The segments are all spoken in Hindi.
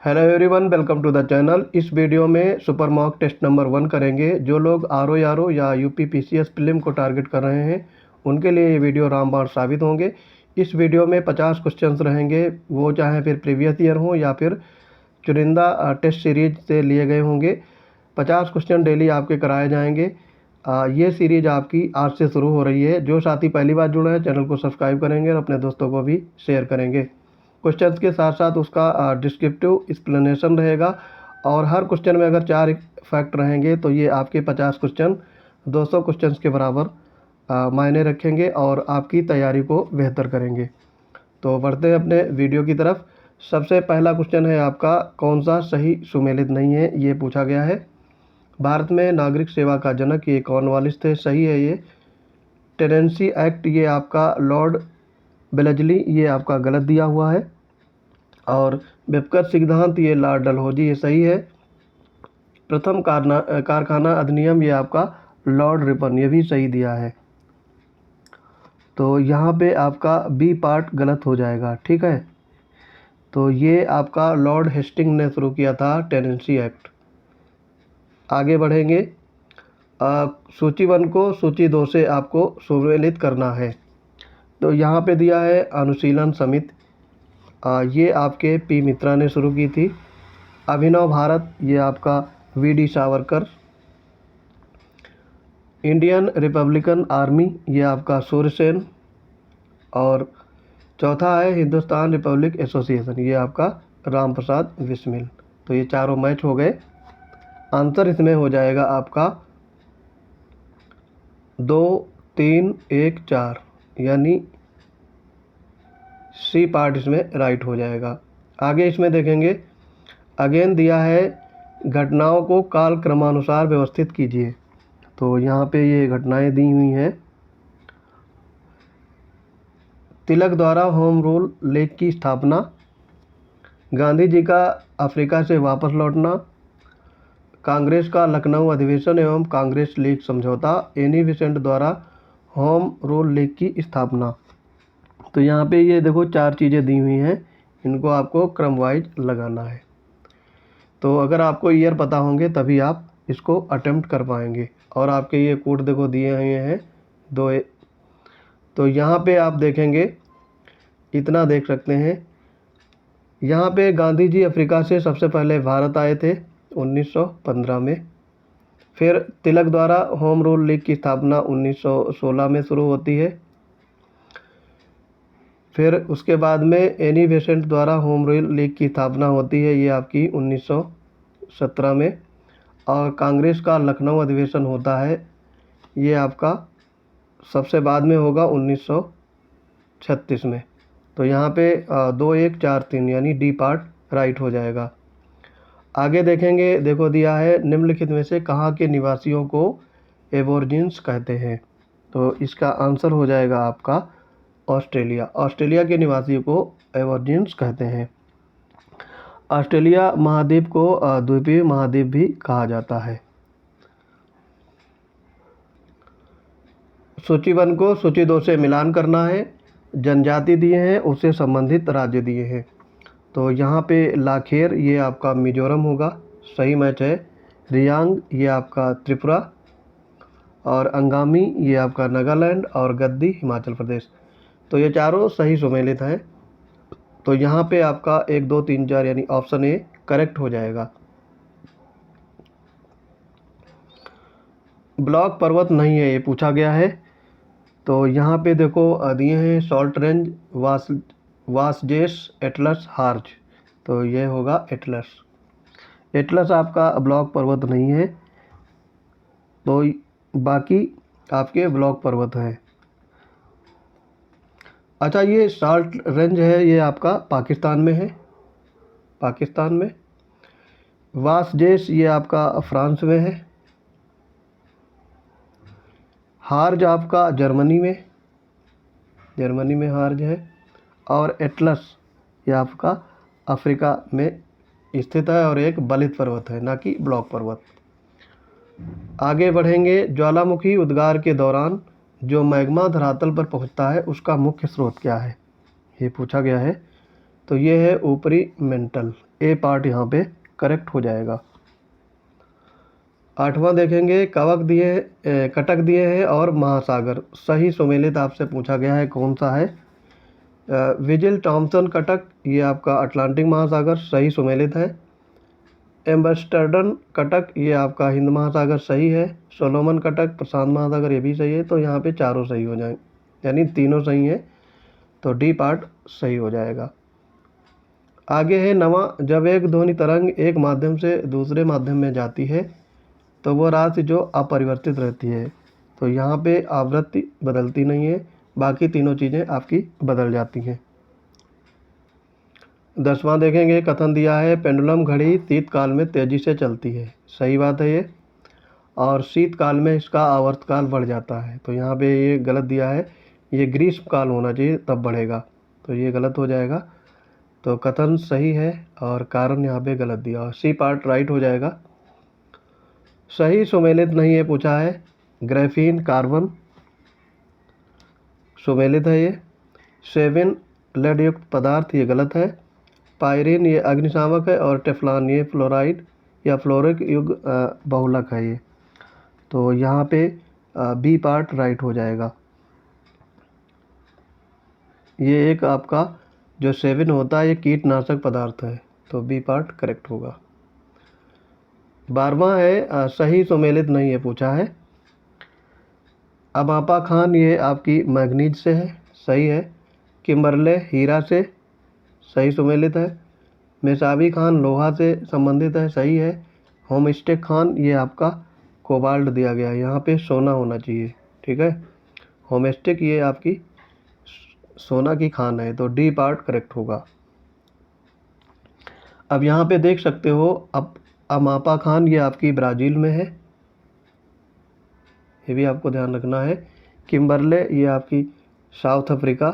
Hello everyone, welcome to the channel. इस वीडियो में सुपर मॉक टेस्ट नंबर 1 करेंगे। जो लोग आर या यूपी पीसीएस प्रीलिम को टारगेट कर रहे हैं उनके लिए ये वीडियो रामबाण साबित होंगे। इस वीडियो में 50 क्वेश्चंस रहेंगे, वो चाहे फिर प्रीवियस ईयर हो या फिर चुनिंदा टेस्ट सीरीज से लिए गए होंगे। 50 क्वेश्चन डेली आपके कराए जाएंगे। ये सीरीज़ आपकी आज से शुरू हो रही है। जो साथी पहली बार जुड़े हैं चैनल को सब्सक्राइब करेंगे और अपने दोस्तों को भी शेयर करेंगे। क्वेश्चंस के साथ साथ उसका डिस्क्रिप्टिव एक्सप्लेनेशन रहेगा और हर क्वेश्चन में अगर 4 फैक्ट रहेंगे तो ये आपके 50 क्वेश्चन 200 क्वेश्चंस के बराबर मायने रखेंगे और आपकी तैयारी को बेहतर करेंगे। तो बढ़ते हैं अपने वीडियो की तरफ। सबसे पहला क्वेश्चन है आपका, कौन सा सही सुमेलित नहीं है, ये पूछा गया है। भारत में नागरिक सेवा का जनक ये कॉर्नवालिस थे, सही है ये। टेनेंसी एक्ट ये आपका लॉर्ड वेलेस्ली, ये आपका गलत दिया हुआ है। और बेपकर सिद्धांत ये लॉर्ड डलहौजी, ये सही है। प्रथम कारखाना अधिनियम ये आपका लॉर्ड रिपन, ये भी सही दिया है। तो यहाँ पे आपका बी पार्ट गलत हो जाएगा, ठीक है। तो ये आपका लॉर्ड हेस्टिंग ने शुरू किया था टेनेंसी एक्ट। आगे बढ़ेंगे। सूची 1 को सूची 2 से आपको सुमेलित करना है। तो यहाँ पे दिया है अनुशीलन समिति, ये आपके पी मित्रा ने शुरू की थी। अभिनव भारत ये आपका VD. Savarkar. Indian Republican army ये आपका सूर्यसेन। और चौथा है हिंदुस्तान रिपब्लिक एसोसिएशन, ये आपका राम प्रसाद बिस्मिल। तो ये चारों मैच हो गए। आंसर इसमें हो जाएगा आपका 2, 3, 1, 4, यानी सी पार्ट इसमें राइट हो जाएगा। आगे इसमें देखेंगे, अगेन दिया है घटनाओं को काल क्रमानुसार व्यवस्थित कीजिए। तो यहाँ पे ये घटनाएं दी हुई हैं। तिलक द्वारा होम रूल लीग की स्थापना, गांधी जी का अफ्रीका से वापस लौटना, कांग्रेस का लखनऊ अधिवेशन एवं कांग्रेस लीग समझौता, एनी बेसेंट द्वारा होम रूल लीग की स्थापना। तो यहाँ पे ये देखो 4 चीज़ें दी हुई हैं, इनको आपको क्रम वाइज लगाना है। तो अगर आपको ईयर पता होंगे तभी आप इसको अटेम्प्ट कर पाएंगे। और आपके ये कोड देखो दिए हुए हैं 2। तो यहाँ पे आप देखेंगे, इतना देख सकते हैं। यहाँ पे गांधी जी अफ्रीका से सबसे पहले भारत आए थे 1915 में। फिर तिलक द्वारा होम रूल लीग की स्थापना 1916 में शुरू होती है। फिर उसके बाद में एनी बेसेंट द्वारा होम रूल लीग की स्थापना होती है, ये आपकी 1917 में। और कांग्रेस का लखनऊ अधिवेशन होता है, ये आपका सबसे बाद में होगा 1936 में। तो यहाँ पे 2, 1, 4, 3 यानी डी पार्ट राइट हो जाएगा। आगे देखेंगे, देखो दिया है निम्नलिखित में से कहाँ के निवासियों को एबोर्जिन्स कहते हैं। तो इसका आंसर हो जाएगा आपका ऑस्ट्रेलिया। ऑस्ट्रेलिया के निवासियों को एबोर्जिन्स कहते हैं। ऑस्ट्रेलिया महाद्वीप को द्वीपीय महाद्वीप भी कहा जाता है। सूची 1 को सूची 2 से मिलान करना है। जनजाति दिए हैं, उससे संबंधित राज्य दिए हैं। तो यहाँ पे लाखेर ये आपका मिजोरम होगा, सही मैच है। रियांग ये आपका त्रिपुरा, और अंगामी ये आपका नागालैंड, और गद्दी हिमाचल प्रदेश। तो ये चारों सही सुमेलित हैं। तो यहाँ पे आपका 1, 2, 3, 4 यानी ऑप्शन ए करेक्ट हो जाएगा। ब्लॉक पर्वत नहीं है, ये पूछा गया है। तो यहाँ पे देखो दिए हैं salt range, Vosges, Atlas, hertz. तो ये होगा एटलस। एटलस आपका ब्लॉक पर्वत नहीं है, तो बाकी आपके ब्लॉक पर्वत हैं। अच्छा, ये सॉल्ट रेंज है, ये आपका पाकिस्तान में है, पाकिस्तान में। वासजेस ये आपका फ्रांस में है। हार्ज आपका जर्मनी में हार्ज है। और एटलस ये आपका अफ्रीका में स्थित है और एक बलित पर्वत है, ना कि ब्लॉक पर्वत। आगे बढ़ेंगे, ज्वालामुखी उद्गार के दौरान जो मैग्मा धरातल पर पहुंचता है उसका मुख्य स्रोत क्या है, ये पूछा गया है। तो ये है ऊपरी मेंटल, ए पार्ट यहाँ पे करेक्ट हो जाएगा। 8वां देखेंगे, कटक दिए हैं और महासागर, सही सुमेलित आपसे पूछा गया है कौन सा है। विजिल टॉमसन कटक, ये आपका अटलांटिक महासागर, सही सुमेलित है। एम्बर्सडर्डन कटक, ये आपका हिंद महासागर, सही है। सोलोमन कटक प्रशांत महासागर, ये भी सही है। तो यहाँ पे चारों सही हो जाएंगे, यानी तीनों सही हैं, तो डी पार्ट सही हो जाएगा। आगे है 9वां, जब एक ध्वनि तरंग एक माध्यम से दूसरे माध्यम में जाती है तो वो राशि जो अपरिवर्तित रहती है, तो यहाँ पे आवृत्ति बदलती नहीं है, बाकी तीनों चीज़ें आपकी बदल जाती हैं। 10वां देखेंगे, कथन दिया है पेंडुलम घड़ी शीतकाल में तेज़ी से चलती है, सही बात है ये। और शीतकाल में इसका आवर्तकाल बढ़ जाता है, तो यहाँ पे ये गलत दिया है, ये ग्रीष्मकाल होना चाहिए तब बढ़ेगा, तो ये गलत हो जाएगा। तो कथन सही है और कारण यहाँ पे गलत दिया, और सी पार्ट राइट हो जाएगा। सही सुमेलित नहीं है पूछा है, ग्रेफीन कार्बन सुमेलित है ये। 7 लेड युक्त पदार्थ, ये गलत है। पायरीन ये अग्निशामक है, और टेफ्लॉन ये फ्लोराइड या फ्लोरिक युग बहुलक है ये, तो यहाँ पे बी पार्ट राइट हो जाएगा। ये एक आपका जो 7 होता है ये कीटनाशक पदार्थ है, तो बी पार्ट करेक्ट होगा। 12वां है, सही सुमेलित नहीं है पूछा है। अमापा खान ये आपकी मैग्नीज से है, सही है। किम्बरले हीरा से, सही सुमेलित है। मेसाबी खान लोहा से संबंधित है, सही है। होमस्टेक खान ये आपका कोबाल्ट दिया गया है, यहाँ पे सोना होना चाहिए, ठीक है। होमस्टेक ये आपकी सोना की खान है, तो डी पार्ट करेक्ट होगा। अब यहाँ पे देख सकते हो, अब अमापा खान ये आपकी ब्राज़ील में है, ये भी आपको ध्यान रखना है। किम्बरले ये आपकी साउथ अफ्रीका।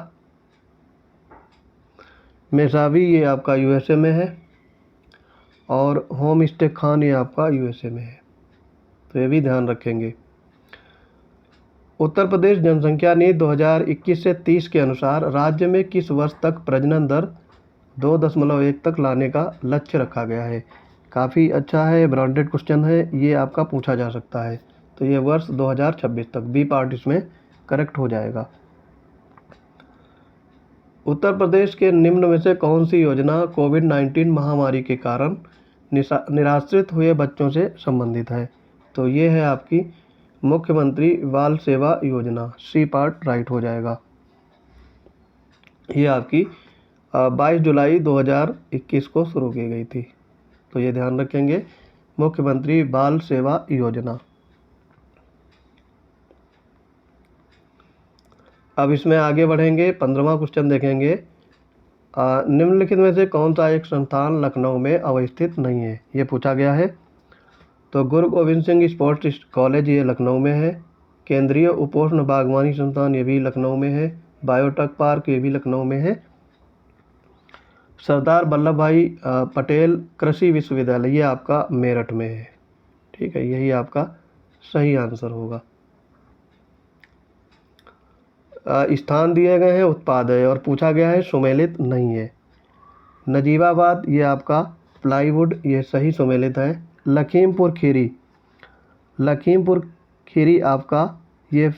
मेसावी ये आपका यूएसए में है, और होमस्टेक खान ये आपका यूएसए में है, तो ये भी ध्यान रखेंगे। उत्तर प्रदेश जनसंख्या नीति 2021 से 30 के अनुसार राज्य में किस वर्ष तक प्रजनन दर 2.1 तक लाने का लक्ष्य रखा गया है। काफ़ी अच्छा है, ब्रांडेड क्वेश्चन है, ये आपका पूछा जा सकता है, तो ये वर्ष 2026 तक, बी पार्ट इसमें करेक्ट हो जाएगा। उत्तर प्रदेश के निम्न में से कौन सी योजना कोविड-19 महामारी के कारण निराश्रित हुए बच्चों से संबंधित है। तो ये है आपकी मुख्यमंत्री बाल सेवा योजना, सी पार्ट राइट हो जाएगा। ये आपकी 22 जुलाई 2021 को शुरू की गई थी, तो ये ध्यान रखेंगे, मुख्यमंत्री बाल सेवा योजना। अब इसमें आगे बढ़ेंगे, 15वां क्वेश्चन देखेंगे। निम्नलिखित में से कौन सा एक संस्थान लखनऊ में अवस्थित नहीं है, ये पूछा गया है। तो गुरु गोविंद सिंह स्पोर्ट्स कॉलेज ये लखनऊ में है। केंद्रीय उपोष्ण बागवानी संस्थान ये भी लखनऊ में है। बायोटेक पार्क ये भी लखनऊ में है। सरदार वल्लभ भाई पटेल कृषि विश्वविद्यालय ये आपका मेरठ में है, ठीक है, यही आपका सही आंसर होगा। स्थान दिए गए हैं उत्पाद है, और पूछा गया है सुमेलित नहीं है। नजीबाबाद ये आपका प्लाईवुड ये सही सुमेलित है। लखीमपुर खीरी आपका ये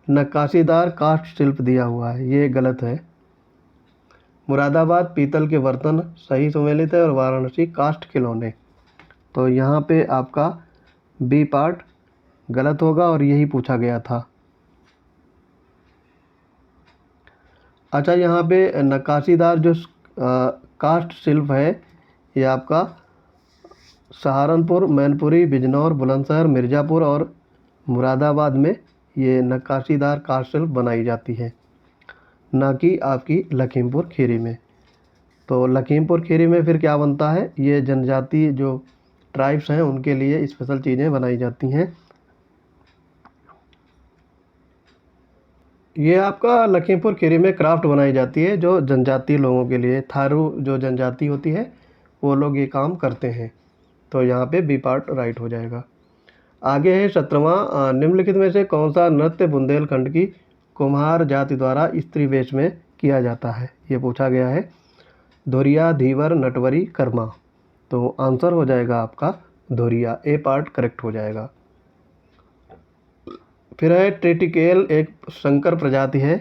नक्काशीदार काष्ठ शिल्प दिया हुआ है, ये गलत है। मुरादाबाद पीतल के बर्तन सही सुमेलित है, और वाराणसी काष्ठ खिलौने, तो यहाँ पे आपका बी पार्ट गलत होगा, और यही पूछा गया था। अच्छा, यहाँ पे नक्काशीदार जो काष्ठ शिल्प है ये आपका सहारनपुर, मैनपुरी, बिजनौर, बुलंदशहर, मिर्ज़ापुर और मुरादाबाद में ये नक्काशीदार काष्ठ शिल्प बनाई जाती है, ना कि आपकी लखीमपुर खीरी में। तो लखीमपुर खीरी में फिर क्या बनता है, ये जनजाति जो ट्राइब्स हैं उनके लिए स्पेशल चीज़ें बनाई जाती हैं। ये आपका लखीमपुर खीरी में क्राफ्ट बनाई जाती है, जो जनजातीय लोगों के लिए, थारू जो जनजाति होती है वो लोग ये काम करते हैं, तो यहाँ पे बी पार्ट राइट हो जाएगा। आगे है 17वां, निम्नलिखित में से कौन सा नृत्य बुंदेलखंड की कुम्हार जाति द्वारा स्त्री वेश में किया जाता है, ये पूछा गया है। धुरिया, धीवर, नटवरी, कर्मा। तो आंसर हो जाएगा आपका धुरिया, ए पार्ट करेक्ट हो जाएगा। फिर है ट्रिटिकेल, एक संकर प्रजाति है,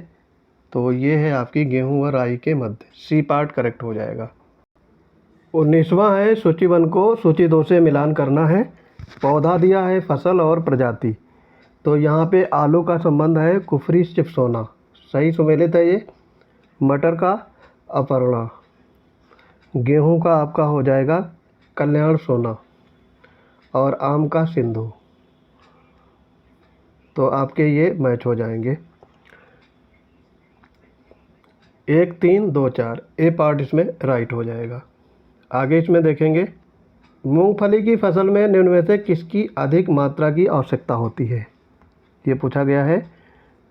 तो ये है आपकी गेहूं व राई के मध्य, सी पार्ट करेक्ट हो जाएगा। 19वां है सूची 1 को सूची 2 से मिलान करना है। पौधा दिया है फसल और प्रजाति, तो यहाँ पे आलू का संबंध है कुफरी चिप्सोना, सही सुमेलित है ये। मटर का अपर्णा, गेहूं का आपका हो जाएगा कल्याण सोना, और आम का सिंधु। तो आपके ये मैच हो जाएंगे। 1 3 2 4, ए पार्ट इसमें राइट हो जाएगा। आगे इसमें देखेंगे, मूंगफली की फसल में निम्न में से किसकी अधिक मात्रा की आवश्यकता होती है, ये पूछा गया है।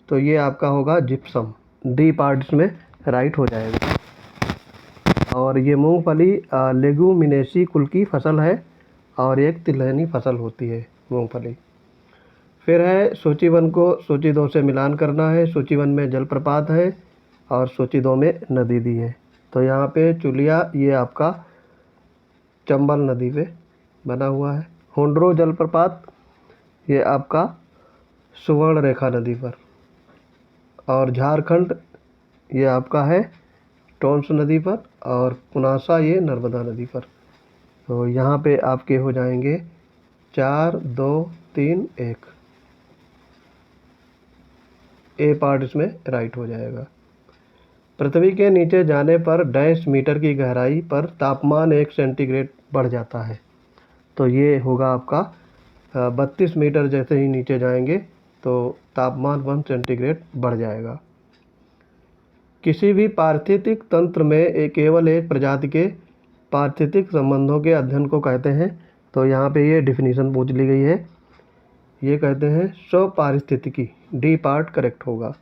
तो ये आपका होगा जिप्सम, डी पार्ट इसमें राइट हो जाएगा। और ये मूंगफली लेगुमिनेसी कुल की फसल है और एक तिलहनी फसल होती है मूंगफली। फिर है सूची 1 को सूची 2 से मिलान करना है। सूची 1 में जलप्रपात है और सूची 2 में नदी दी है। तो यहाँ पे चुलिया ये आपका चंबल नदी पे बना हुआ है। हुंड्रो जलप्रपात ये आपका सुवर्ण रेखा नदी पर, और झारखंड ये आपका है टोंस नदी पर, और पुनासा ये नर्मदा नदी पर। तो यहाँ पे आपके हो जाएंगे 4 2 3 1, ए पार्ट इसमें राइट हो जाएगा। पृथ्वी के नीचे जाने पर डैश मीटर की गहराई पर तापमान 1 सेंटीग्रेड बढ़ जाता है, तो ये होगा आपका 32 मीटर। जैसे ही नीचे जाएंगे तो तापमान 1 सेंटीग्रेड बढ़ जाएगा। किसी भी पारिस्थितिक तंत्र में केवल एक प्रजाति के पारिस्थितिक संबंधों के अध्ययन को कहते हैं। तो यहाँ पे ये डिफिनीशन पूछ ली गई है, ये कहते हैं स्वपारिस्थितिकी, डी पार्ट करेक्ट होगा।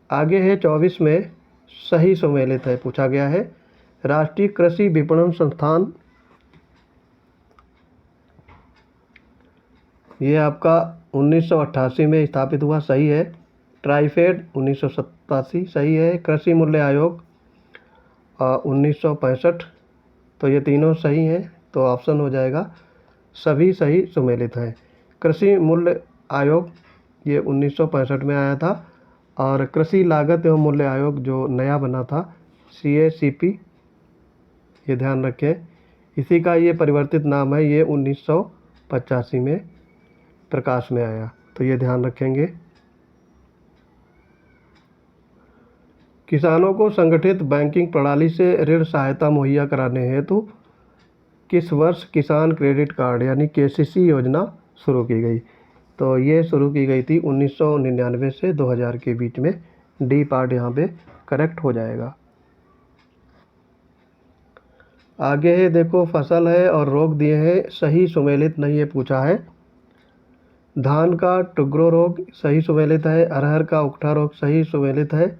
आगे है 24 में सही सुमेलित है, पूछा गया है। राष्ट्रीय कृषि विपणन संस्थान ये आपका 1988 में स्थापित हुआ, सही है। ट्राइफेड 1987 सही है। कृषि मूल्य आयोग 1965, तो ये तीनों सही हैं, तो ऑप्शन हो जाएगा सभी सही सुमेलित हैं। कृषि मूल्य आयोग ये 1965 में आया था, और कृषि लागत एवं मूल्य आयोग जो नया बना था CACP, ये ध्यान रखें, इसी का ये परिवर्तित नाम है, ये 1985 में प्रकाश में आया, तो ये ध्यान रखेंगे। किसानों को संगठित बैंकिंग प्रणाली से ऋण सहायता मुहैया कराने हेतु किस वर्ष किसान क्रेडिट कार्ड यानी KCC योजना शुरू की गई। तो ये शुरू की गई थी 1999 से 2000 के बीच में, डी पार्ट यहाँ पे करेक्ट हो जाएगा। आगे है देखो, फसल है और रोग दिए हैं, सही सुमेलित नहीं है पूछा है। धान का टुगरो रोग सही सुमेलित है। अरहर का उकठा रोग सही सुमेलित है।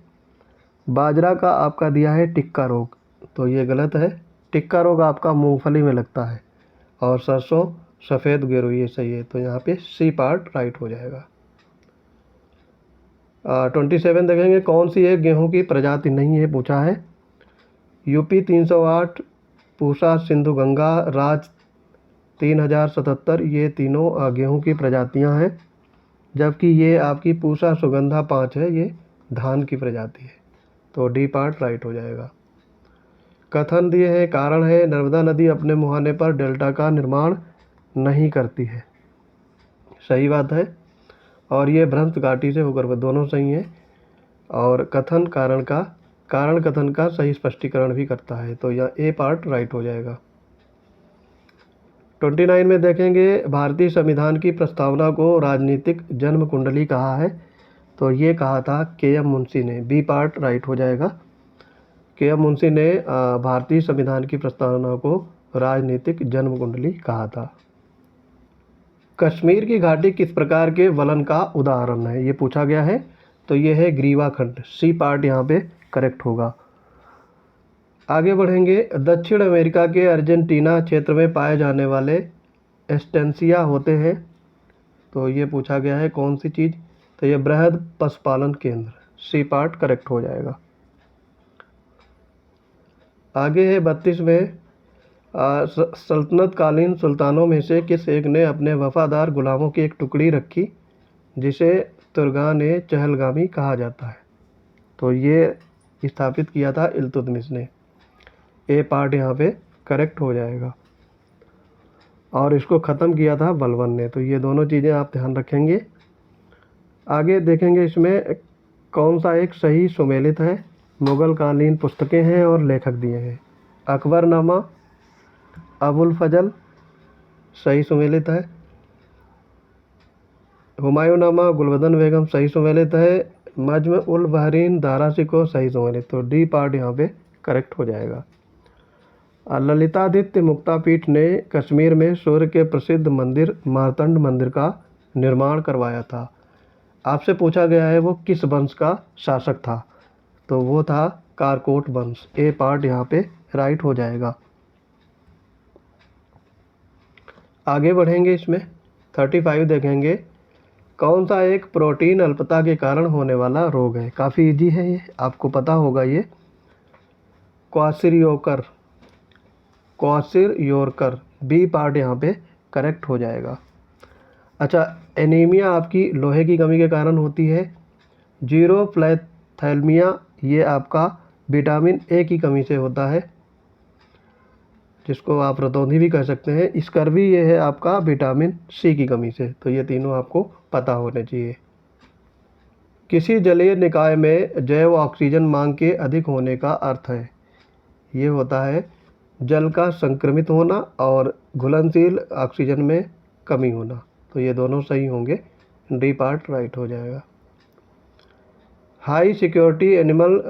बाजरा का आपका दिया है टिक्का रोग, तो ये गलत है। टिक्का रोग आपका मूंगफली में लगता है, और सरसों सफ़ेद गेरू ये सही है, तो यहाँ पे सी पार्ट राइट हो जाएगा। 27 देखेंगे, कौन सी एक गेहूं की प्रजाति नहीं है पूछा है। यूपी 308, पूसा सिंधु गंगा, राज 3077, ये तीनों गेहूं की प्रजातियां हैं, जबकि ये आपकी पूसा सुगंधा 5 है, ये धान की प्रजाति है, तो डी पार्ट राइट हो जाएगा। कथन दिए हैं, कारण है नर्मदा नदी अपने मुहाने पर डेल्टा का निर्माण नहीं करती है, सही बात है। और ये भ्रंश घाटी से होकर दोनों सही हैं। और कथन कारण कथन का सही स्पष्टीकरण भी करता है, तो यह ए पार्ट राइट हो जाएगा। 29 में देखेंगे, भारतीय संविधान की प्रस्तावना को राजनीतिक जन्म कुंडली कहा है, तो ये कहा था KM मुंशी ने, बी पार्ट राइट हो जाएगा। KM मुंशी ने भारतीय संविधान की प्रस्तावना को राजनीतिक जन्म कुंडली कहा था। कश्मीर की घाटी किस प्रकार के वलन का उदाहरण है, ये पूछा गया है, तो ये है ग्रीवा खंड, सी पार्ट यहाँ पे करेक्ट होगा। आगे बढ़ेंगे, दक्षिण अमेरिका के अर्जेंटीना क्षेत्र में पाए जाने वाले एस्टेंसिया होते हैं, तो ये पूछा गया है कौन सी चीज़, तो ये बृहद पशुपालन केंद्र, सी पार्ट करेक्ट हो जाएगा। आगे है 32वें, सल्तनत कालीन सुल्तानों में से किस एक ने अपने वफादार गुलामों की एक टुकड़ी रखी जिसे तुर्गान ए चहलगामी कहा जाता है। तो ये स्थापित किया था इल्तुतमिश ने। ए पार्ट यहाँ पे करेक्ट हो जाएगा। और इसको ख़त्म किया था बलबन ने। तो ये दोनों चीज़ें आप ध्यान रखेंगे। आगे देखेंगे इसमें कौन सा एक सही सुमेलित है। मुग़ल कालीन पुस्तकें हैं और लेखक दिए हैं। अकबरनामा, अबुल फजल सही सुमेलित है। हुमायूंनामा, गुलबदन बेगम सही सुमेलित है। मज्म उल बहरीन दारा शिकोह सही सुमेलित। तो डी पार्ट यहाँ पे करेक्ट हो जाएगा। ललितादित्य मुक्तापीठ ने कश्मीर में सूर्य के प्रसिद्ध मंदिर मार्तंड मंदिर का निर्माण करवाया था। आपसे पूछा गया है वो किस वंश का शासक था। तो वो था कारकोट वंश। ए पार्ट यहाँ पे राइट हो जाएगा। आगे बढ़ेंगे इसमें 35 देखेंगे। कौन सा एक प्रोटीन अल्पता के कारण होने वाला रोग है। काफ़ी इजी है ये, आपको पता होगा ये। क्वासिरयोरकर बी पार्ट यहाँ पे करेक्ट हो जाएगा। अच्छा, एनीमिया आपकी लोहे की कमी के कारण होती है। जीरोफ्लैथैलेमिया ये आपका विटामिन ए की कमी से होता है, जिसको आप रतौंधी भी कह सकते हैं। स्कर्वी ये है आपका विटामिन सी की कमी से। तो ये तीनों आपको पता होने चाहिए। किसी जलीय निकाय में जैव ऑक्सीजन मांग के अधिक होने का अर्थ है। ये होता है जल का संक्रमित होना और घुलनशील ऑक्सीजन में कमी होना। तो ये दोनों सही होंगे। डी पार्ट राइट हो जाएगा। High security animal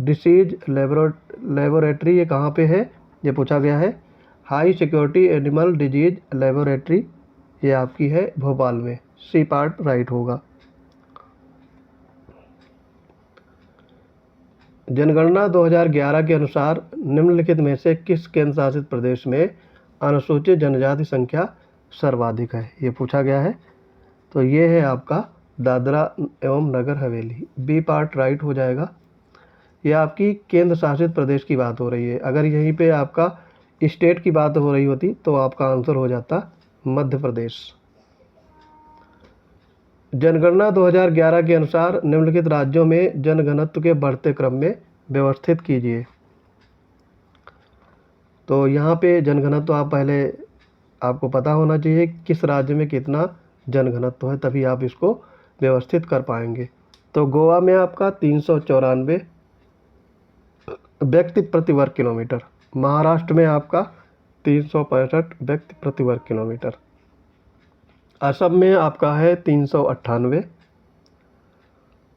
disease laboratory ये कहाँ पे है, ये पूछा गया है। High security animal disease laboratory ये आपकी है भोपाल में। सी पार्ट राइट होगा। जनगणना 2011 के अनुसार निम्नलिखित में से किस केंद्र शासित प्रदेश में अनुसूचित जनजाति संख्या सर्वाधिक है, ये पूछा गया है। तो ये है आपका दादरा एवं Nagar Haveli. B part right हो जाएगा। ये आपकी केंद्र शासित प्रदेश की बात हो रही है। अगर यहीं पे आपका स्टेट की बात हो रही होती तो आपका आंसर हो जाता मध्य प्रदेश। जनगणना 2011 के अनुसार निम्नलिखित राज्यों में जनघनत्व के बढ़ते क्रम में व्यवस्थित कीजिए। तो यहाँ पे जनघनत्व आप पहले आपको पता होना चाहिए किस राज्य में कितना जनघनत्व है, तभी आप इसको व्यवस्थित कर पाएंगे। तो गोवा में आपका 394 व्यक्ति प्रति वर्ग किलोमीटर। महाराष्ट्र में आपका 365 व्यक्ति प्रति वर्ग किलोमीटर। असम में आपका है 398,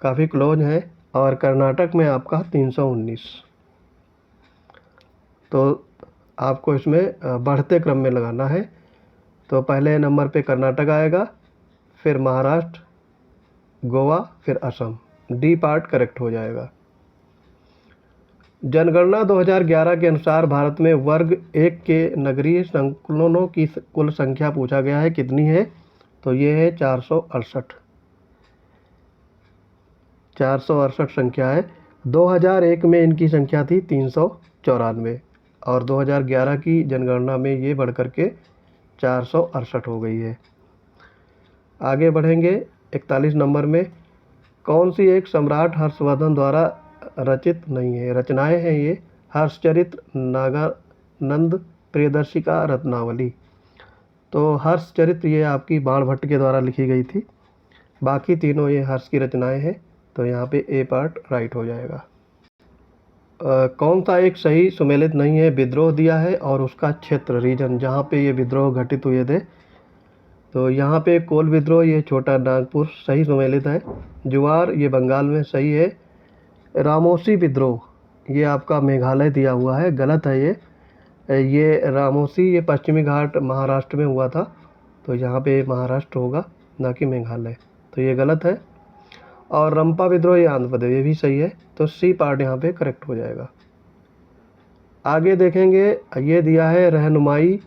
काफ़ी क्लोज है। और कर्नाटक में आपका 319। तो आपको इसमें बढ़ते क्रम में लगाना है। तो पहले नंबर पे कर्नाटक आएगा, फिर महाराष्ट्र, गोवा, फिर असम। डी पार्ट करेक्ट हो जाएगा। जनगणना 2011 के अनुसार भारत में वर्ग 1 के नगरीय संकुलों की कुल संख्या पूछा गया है, कितनी है। तो ये है 468। 468 संख्या है। 2001 में इनकी संख्या थी 394 और 2011 की जनगणना में ये बढ़ कर के 468 हो गई है। आगे बढ़ेंगे 41 नंबर में। कौन सी एक सम्राट हर्षवर्धन द्वारा रचित नहीं है। रचनाएं हैं ये हर्षचरित्र, नागानंद, प्रियदर्शिका, रत्नावली। तो हर्षचरित्र ये आपकी बाणभट्ट के द्वारा लिखी गई थी। बाकी तीनों ये हर्ष की रचनाएं हैं। तो यहाँ पे ए पार्ट राइट हो जाएगा। कौन सा एक सही सुमेलित नहीं है। विद्रोह दिया है और उसका क्षेत्र रीजन जहाँ पे ये विद्रोह घटित हुए थे। तो यहाँ पे कोल विद्रोह ये छोटा नागपुर सही सुमेलित है। जुआर ये बंगाल में सही है। रामोसी विद्रोह ये आपका मेघालय दिया हुआ है, गलत है ये रामोसी ये पश्चिमी घाट महाराष्ट्र में हुआ था। तो यहाँ पे महाराष्ट्र होगा ना कि मेघालय। तो ये गलत है। और रंपा विद्रोह ये आंध्र प्रदेश, ये भी सही है। तो सी पार्ट यहाँ पे करेक्ट हो जाएगा। आगे देखेंगे ये दिया है रहनुमाई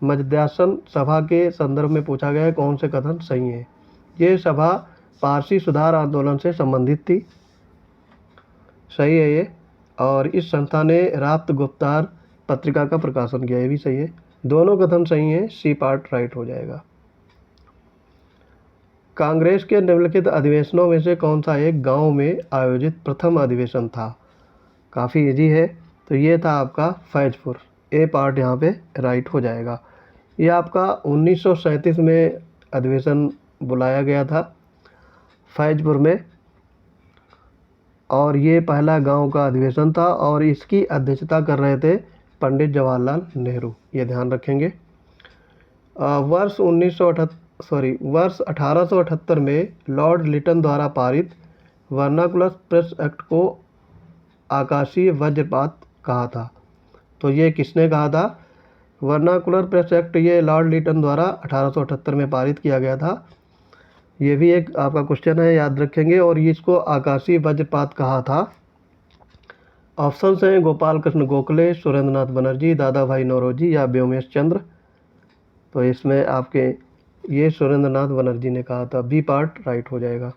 मजद्यासन सभा के संदर्भ में पूछा गया है कौन से कथन सही है। ये सभा पारसी सुधार आंदोलन से संबंधित थी, सही है ये। और इस संस्था ने राप्त गुप्तार पत्रिका का प्रकाशन किया। ये भी सही है, दोनों कथन सही हैं, सी पार्ट राइट हो जाएगा। कांग्रेस के निम्नलिखित अधिवेशनों में से कौन सा एक गांव में आयोजित प्रथम अधिवेशन था? काफ़ी इजी है, तो ये था आपका फैजपुर। ए पार्ट यहाँ पे राइट हो जाएगा। ये आपका 1937 में अधिवेशन बुलाया गया था फैजपुर में, और ये पहला गांव का अधिवेशन था और इसकी अध्यक्षता कर रहे थे पंडित जवाहरलाल नेहरू। ये ध्यान रखेंगे। वर्ष 1878 में लॉर्ड लिटन द्वारा पारित वर्नाकुलर प्रेस एक्ट को आकाशीय वज्रपात कहा था। तो ये किसने कहा था? वर्नाकुलर प्रेस एक्ट ये लॉर्ड लिटन द्वारा 1878 में पारित किया गया था। ये भी एक आपका क्वेश्चन है, याद रखेंगे। और इसको आकाशीय वज्रपात कहा था। ऑप्शन हैं गोपाल कृष्ण गोखले, सुरेंद्र नाथ बनर्जी, दादा भाई नौरोजी या व्योमेश चंद्र। तो इसमें आपके ये सुरेंद्र नाथ बनर्जी ने कहा था। बी पार्ट राइट हो जाएगा।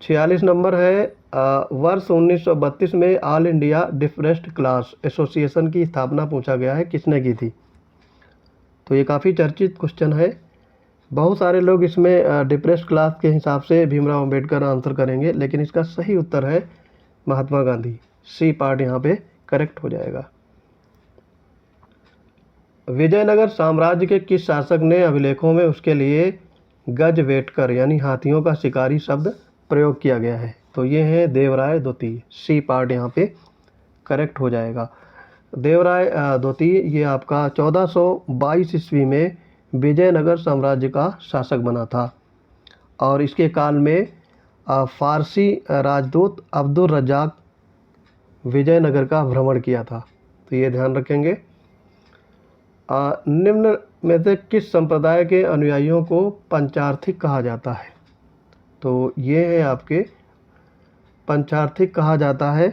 46 नंबर है, वर्ष 1932 में all India depressed class association की स्थापना पूछा गया है, किसने की थी? तो ये काफ़ी चर्चित क्वेश्चन है। बहुत सारे लोग इसमें डिप्रेस्ड क्लास के हिसाब से भीमराव अंबेडकर आंसर करेंगे, लेकिन इसका सही उत्तर है महात्मा गांधी। सी पार्ट यहाँ पे करेक्ट हो जाएगा। विजयनगर साम्राज्य के किस शासक ने अभिलेखों में उसके लिए गजवेटकर यानी हाथियों का शिकारी शब्द प्रयोग किया गया है? तो ये है देवराय द्वितीय। सी पार्ट यहाँ पे करेक्ट हो जाएगा। देवराय द्वितीय ये आपका 1422 ईस्वी में विजयनगर साम्राज्य का शासक बना था और इसके काल में फारसी राजदूत अब्दुल रज्जाक विजयनगर का भ्रमण किया था। तो ये ध्यान रखेंगे। निम्न में से किस संप्रदाय के अनुयायियों को पंचार्थिक कहा जाता है? तो ये है आपके पंचार्थिक कहा जाता है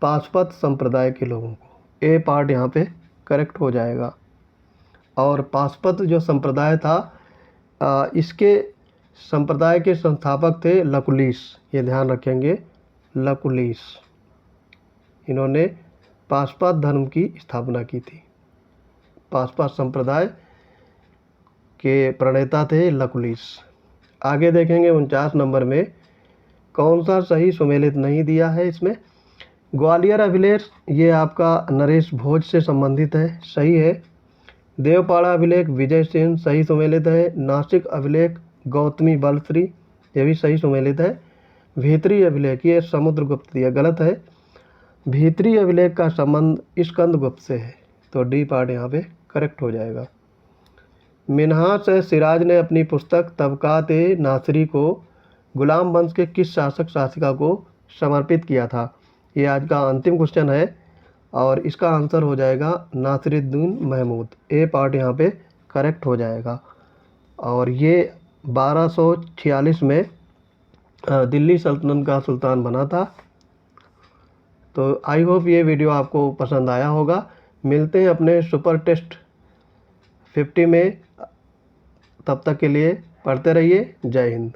पाशुपत संप्रदाय के लोगों को। ए पार्ट यहाँ पे करेक्ट हो जाएगा। और पाशुपत जो संप्रदाय था इसके संप्रदाय के संस्थापक थे लकुलिश। ये ध्यान रखेंगे, लकुलिश, इन्होंने पाशुपत धर्म की स्थापना की थी। पाशुपत संप्रदाय के प्रणेता थे लकुलिश। आगे देखेंगे 49 नंबर में कौन सा सही सुमेलित नहीं दिया है इसमें? ग्वालियर अभिलेख ये आपका नरेश भोज से संबंधित है, सही है। देवपाड़ा अभिलेख विजय सेन, सही सुमेलित है। नासिक अभिलेख गौतमी बलश्री, ये भी सही सुमेलित है। भीतरी अभिलेख ये समुद्रगुप्त दिया, गलत है। भीतरी अभिलेख का संबंध स्कंदगुप्त से है। तो डी पार्ट यहाँ पे करेक्ट हो जाएगा। मिन्हाज सिराज ने अपनी पुस्तक तबकात-ए नासिरी को गुलाम वंश के किस शासक शासिका को समर्पित किया था? ये आज का अंतिम क्वेश्चन है और इसका आंसर हो जाएगा नासिरुद्दीन महमूद। ए पार्ट यहाँ पे करेक्ट हो जाएगा। और ये 1246 में दिल्ली सल्तनत का सुल्तान बना था। तो आई होप ये वीडियो आपको पसंद आया होगा। मिलते हैं अपने सुपर टेस्ट 50 में, तब तक के लिए पढ़ते रहिए। जय हिंद।